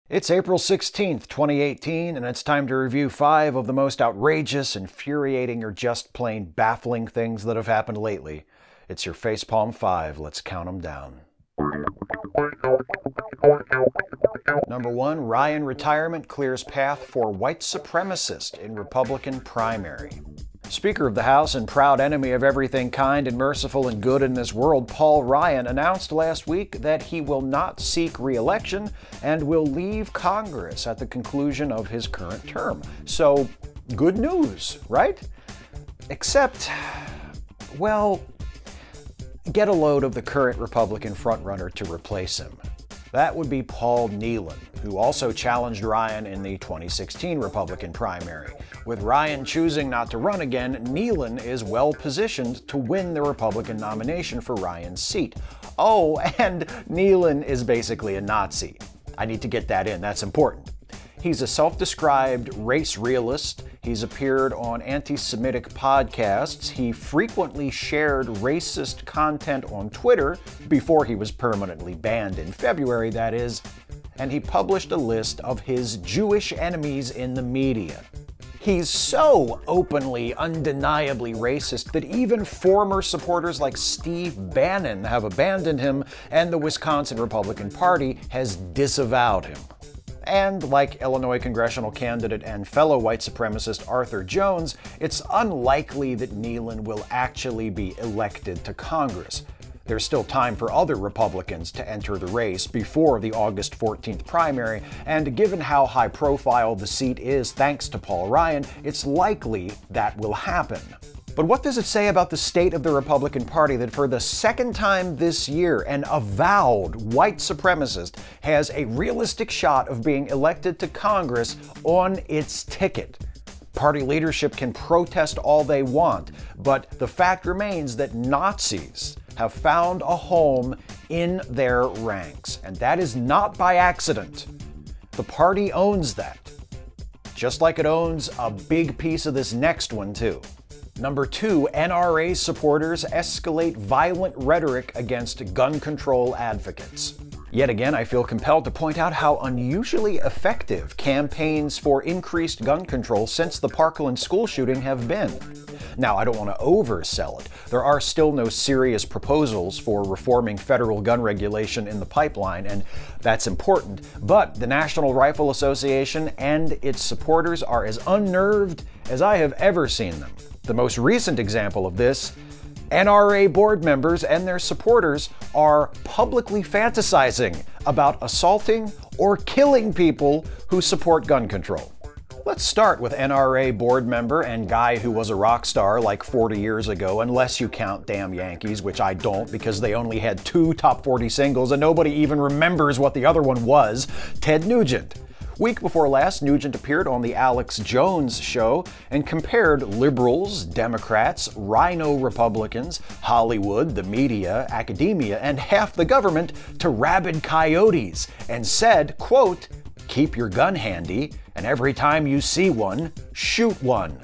It's April 16th, 2018, and it's time to review 5 of the most outrageous, infuriating, or just plain baffling things that have happened lately. It's your Facepalm 5. Let's count them down. Number 1, Ryan retirement clears path for white supremacist in Republican primary. Speaker of the House and proud enemy of everything kind and merciful and good in this world, Paul Ryan, announced last week that he will not seek re-election and will leave Congress at the conclusion of his current term. So, good news, right? Except, well, get a load of the current Republican frontrunner to replace him. That would be Paul Nehlen, who also challenged Ryan in the 2016 Republican primary. With Ryan choosing not to run again, Nehlen is well positioned to win the Republican nomination for Ryan's seat. Oh, and Nehlen is basically a Nazi. I need to get that in, that's important. He's a self-described race realist. He's appeared on anti-Semitic podcasts. He frequently shared racist content on Twitter, before he was permanently banned in February, that is. And he published a list of his Jewish enemies in the media. He's so openly, undeniably racist that even former supporters like Steve Bannon have abandoned him, and the Wisconsin Republican Party has disavowed him. And like Illinois congressional candidate and fellow white supremacist Arthur Jones, it's unlikely that Nehlen will actually be elected to Congress. There's still time for other Republicans to enter the race before the August 14th primary, and given how high profile the seat is thanks to Paul Ryan, it's likely that will happen. But what does it say about the state of the Republican Party that for the second time this year, an avowed white supremacist has a realistic shot of being elected to Congress on its ticket? Party leadership can protest all they want, but the fact remains that Nazis have found a home in their ranks, and that is not by accident. The party owns that, just like it owns a big piece of this next one, too. Number 2, NRA supporters escalate violent rhetoric against gun control advocates. Yet again, I feel compelled to point out how unusually effective campaigns for increased gun control since the Parkland school shooting have been. Now, I don't want to oversell it. There are still no serious proposals for reforming federal gun regulation in the pipeline, and that's important. But the National Rifle Association and its supporters are as unnerved as I have ever seen them. The most recent example of this, NRA board members and their supporters are publicly fantasizing about assaulting or killing people who support gun control. Let's start with NRA board member and guy who was a rock star like 40 years ago, unless you count Damn Yankees, which I don't because they only had 2 top 40 singles and nobody even remembers what the other one was, Ted Nugent. Week before last, Nugent appeared on the Alex Jones show and compared liberals, Democrats, rhino Republicans, Hollywood, the media, academia, and half the government to rabid coyotes and said, quote, "Keep your gun handy, and every time you see one, shoot one."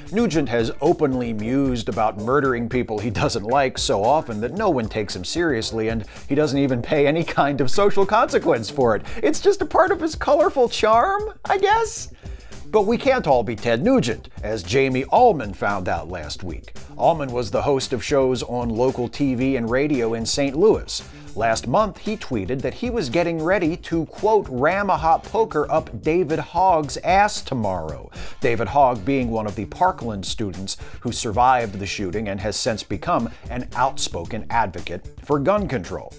Nugent has openly mused about murdering people he doesn't like so often that no one takes him seriously, and he doesn't even pay any kind of social consequence for it. It's just a part of his colorful charm, I guess? But we can't all be Ted Nugent, as Jamie Allman found out last week. Allman was the host of shows on local TV and radio in St. Louis. Last month, he tweeted that he was getting ready to, quote, ram a hot poker up David Hogg's ass tomorrow. David Hogg being one of the Parkland students who survived the shooting and has since become an outspoken advocate for gun control.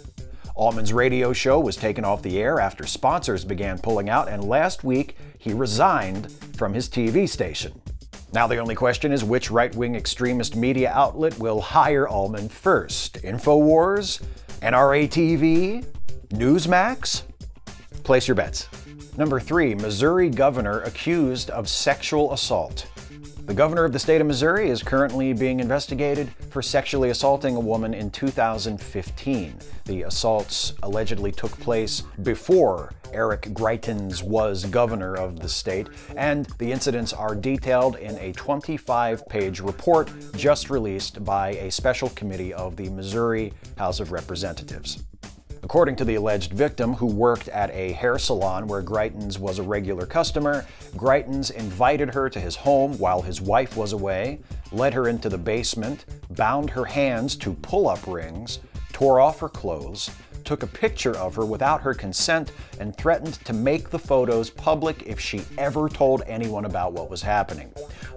Allman's radio show was taken off the air after sponsors began pulling out, and last week he resigned from his TV station. Now the only question is which right-wing extremist media outlet will hire Allman first? InfoWars? NRA TV? Newsmax? Place your bets. Number 3, Missouri governor accused of sexual assault. The governor of the state of Missouri is currently being investigated for sexually assaulting a woman in 2015. The assaults allegedly took place before Eric Greitens was governor of the state, and the incidents are detailed in a 25-page report just released by a special committee of the Missouri House of Representatives. According to the alleged victim, who worked at a hair salon where Greitens was a regular customer, Greitens invited her to his home while his wife was away, led her into the basement, bound her hands to pull-up rings, tore off her clothes, took a picture of her without her consent, and threatened to make the photos public if she ever told anyone about what was happening.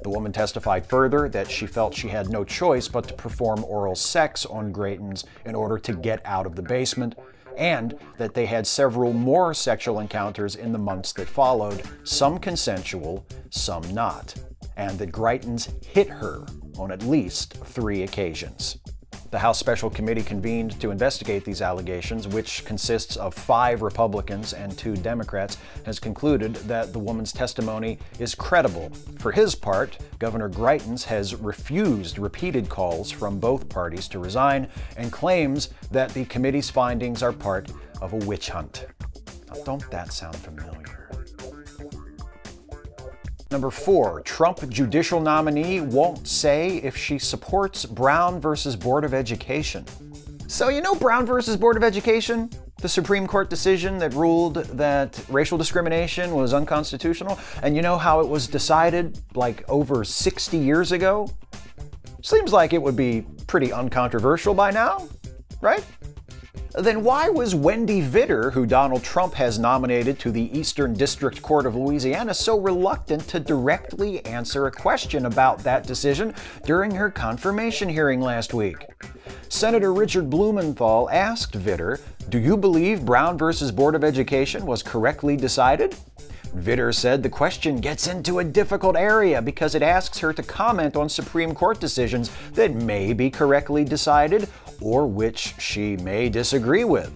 The woman testified further that she felt she had no choice but to perform oral sex on Greitens in order to get out of the basement, and that they had several more sexual encounters in the months that followed, some consensual, some not, and that Greitens hit her on at least 3 occasions. The House Special Committee convened to investigate these allegations, which consists of 5 Republicans and 2 Democrats, has concluded that the woman's testimony is credible. For his part, Governor Greitens has refused repeated calls from both parties to resign and claims that the committee's findings are part of a witch hunt. Now, don't that sound familiar? Number 4, Trump judicial nominee won't say if she supports Brown versus Board of Education. So you know Brown versus Board of Education? The Supreme Court decision that ruled that racial discrimination was unconstitutional? And you know how it was decided like over 60 years ago? Seems like it would be pretty uncontroversial by now, right? Then why was Wendy Vitter, who Donald Trump has nominated to the Eastern District Court of Louisiana, so reluctant to directly answer a question about that decision during her confirmation hearing last week? Senator Richard Blumenthal asked Vitter, "Do you believe Brown versus Board of Education was correctly decided?" Vitter said the question gets into a difficult area because it asks her to comment on Supreme Court decisions that may be correctly decided or which she may disagree with.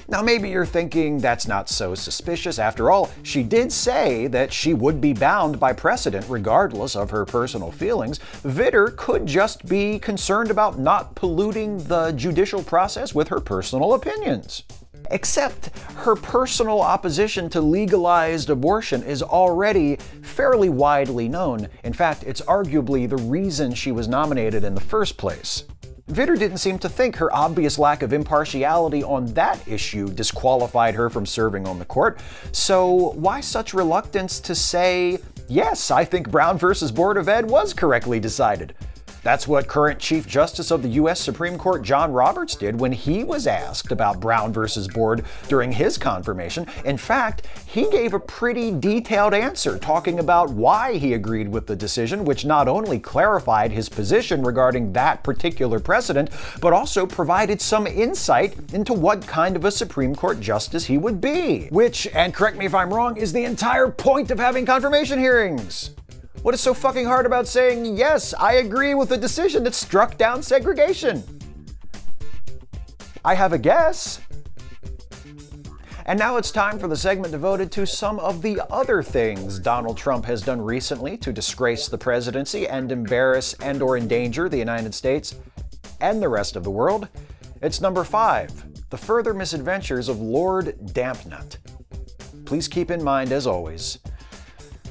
Now maybe you're thinking that's not so suspicious. After all, she did say that she would be bound by precedent regardless of her personal feelings. Vitter could just be concerned about not polluting the judicial process with her personal opinions. Except her personal opposition to legalized abortion is already fairly widely known. In fact, it's arguably the reason she was nominated in the first place. Vitter didn't seem to think her obvious lack of impartiality on that issue disqualified her from serving on the court. So why such reluctance to say, yes, I think Brown versus Board of Ed was correctly decided? That's what current Chief Justice of the U.S. Supreme Court John Roberts did when he was asked about Brown versus Board during his confirmation. In fact, he gave a pretty detailed answer talking about why he agreed with the decision, which not only clarified his position regarding that particular precedent, but also provided some insight into what kind of a Supreme Court justice he would be. Which, and correct me if I'm wrong, is the entire point of having confirmation hearings. What is so fucking hard about saying, yes, I agree with the decision that struck down segregation? I have a guess. And now it's time for the segment devoted to some of the other things Donald Trump has done recently to disgrace the presidency and embarrass and/or endanger the United States and the rest of the world. It's number 5, the further misadventures of Lord Dampnut. Please keep in mind, as always,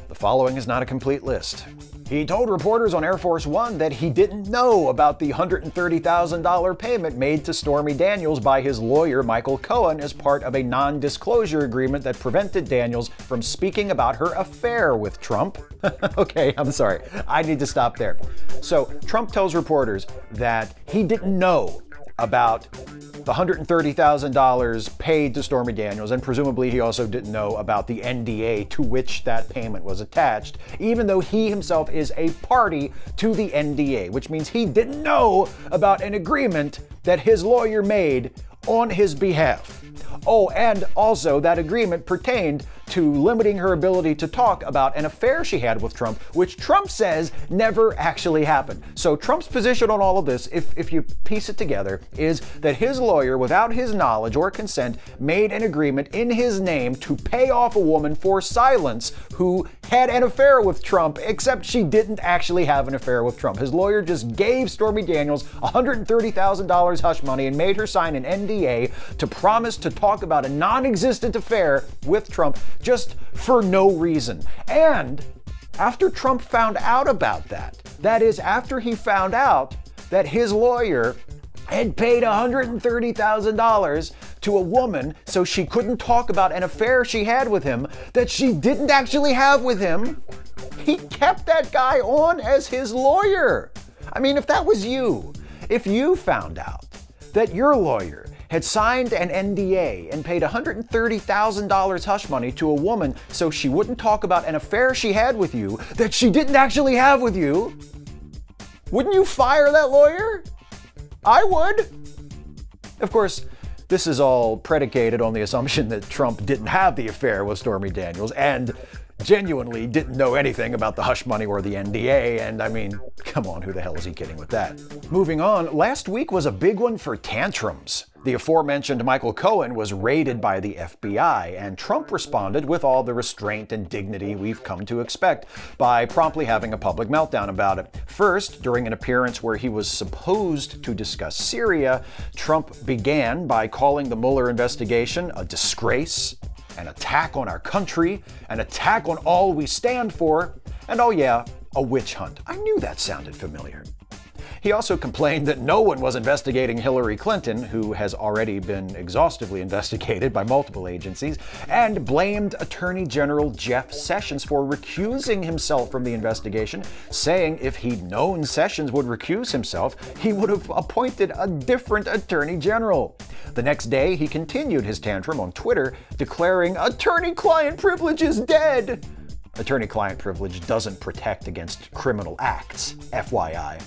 the following is not a complete list. He told reporters on Air Force One that he didn't know about the $130,000 payment made to Stormy Daniels by his lawyer Michael Cohen as part of a non-disclosure agreement that prevented Daniels from speaking about her affair with Trump. Okay, I'm sorry. I need to stop there. So, Trump tells reporters that he didn't know about the $130,000 paid to Stormy Daniels, and presumably he also didn't know about the NDA to which that payment was attached, even though he himself is a party to the NDA, which means he didn't know about an agreement that his lawyer made on his behalf. Oh, and also that agreement pertained to limiting her ability to talk about an affair she had with Trump, which Trump says never actually happened. So Trump's position on all of this, if you piece it together, is that his lawyer, without his knowledge or consent, made an agreement in his name to pay off a woman for silence who had an affair with Trump, except she didn't actually have an affair with Trump. His lawyer just gave Stormy Daniels $130,000 hush money and made her sign an NDA to promise to talk about a non-existent affair with Trump just for no reason. And after Trump found out about that is, after he found out that his lawyer had paid $130,000 to a woman so she couldn't talk about an affair she had with him that she didn't actually have with him. He kept that guy on as his lawyer. I mean, if that was you, if you found out that your lawyer had signed an NDA and paid $130,000 hush money to a woman so she wouldn't talk about an affair she had with you that she didn't actually have with you, wouldn't you fire that lawyer? I would. Of course, this is all predicated on the assumption that Trump didn't have the affair with Stormy Daniels and genuinely didn't know anything about the hush money or the NDA, and I mean, come on, who the hell is he kidding with that? Moving on, last week was a big one for tantrums. The aforementioned Michael Cohen was raided by the FBI, and Trump responded with all the restraint and dignity we've come to expect by promptly having a public meltdown about it. First, during an appearance where he was supposed to discuss Syria, Trump began by calling the Mueller investigation a disgrace, an attack on our country, an attack on all we stand for, and oh yeah, a witch hunt. I knew that sounded familiar. He also complained that no one was investigating Hillary Clinton, who has already been exhaustively investigated by multiple agencies, and blamed Attorney General Jeff Sessions for recusing himself from the investigation, saying if he'd known Sessions would recuse himself, he would have appointed a different Attorney General. The next day, he continued his tantrum on Twitter, declaring attorney-client privilege is dead. Attorney-client privilege doesn't protect against criminal acts, FYI.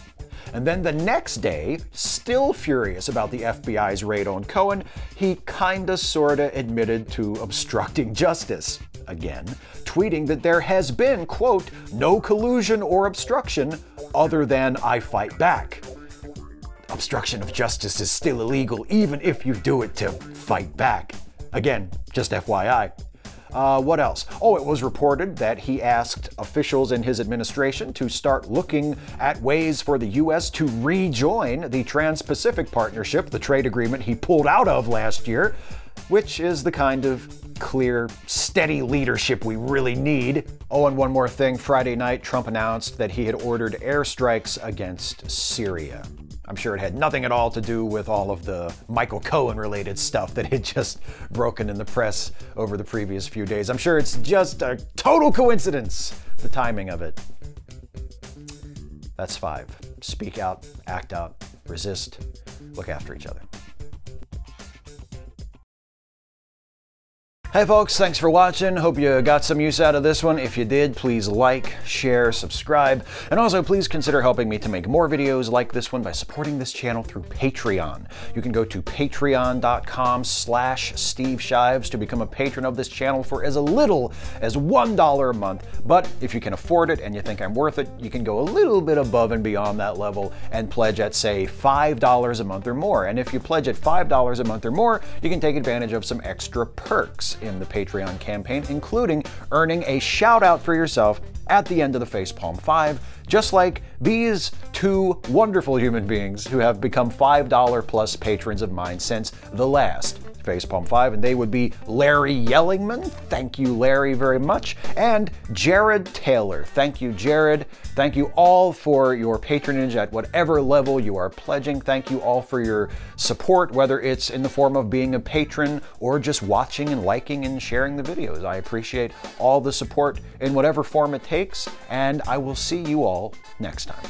And then the next day, still furious about the FBI's raid on Cohen, he kinda sorta admitted to obstructing justice again, tweeting that there has been, quote, no collusion or obstruction other than I fight back. Obstruction of justice is still illegal even if you do it to fight back. Again, just FYI. What else? Oh, it was reported that he asked officials in his administration to start looking at ways for the U.S. to rejoin the Trans-Pacific Partnership, the trade agreement he pulled out of last year, which is the kind of clear, steady leadership we really need. Oh, and one more thing. Friday night, Trump announced that he had ordered airstrikes against Syria. I'm sure it had nothing at all to do with all of the Michael Cohen-related stuff that had just broken in the press over the previous few days. I'm sure it's just a total coincidence, the timing of it. That's 5. Speak out, act out, resist, look after each other. Hey folks, thanks for watching. Hope you got some use out of this one. If you did, please like, share, subscribe, and also please consider helping me to make more videos like this one by supporting this channel through Patreon. You can go to patreon.com/Steve Shives to become a patron of this channel for as little as $1 a month. But if you can afford it and you think I'm worth it, you can go a little bit above and beyond that level and pledge at, say, $5 a month or more. And if you pledge at $5 a month or more, you can take advantage of some extra perks in the Patreon campaign, including earning a shout out for yourself at the end of the Facepalm 5, just like these two wonderful human beings who have become $5 plus patrons of mine since the last Facepalm 5, and they would be Larry Yellingman, thank you Larry very much, and Jared Taylor. Thank you Jared. Thank you all for your patronage at whatever level you are pledging. Thank you all for your support, whether it's in the form of being a patron or just watching and liking and sharing the videos. I appreciate all the support in whatever form it takes, and I will see you all next time.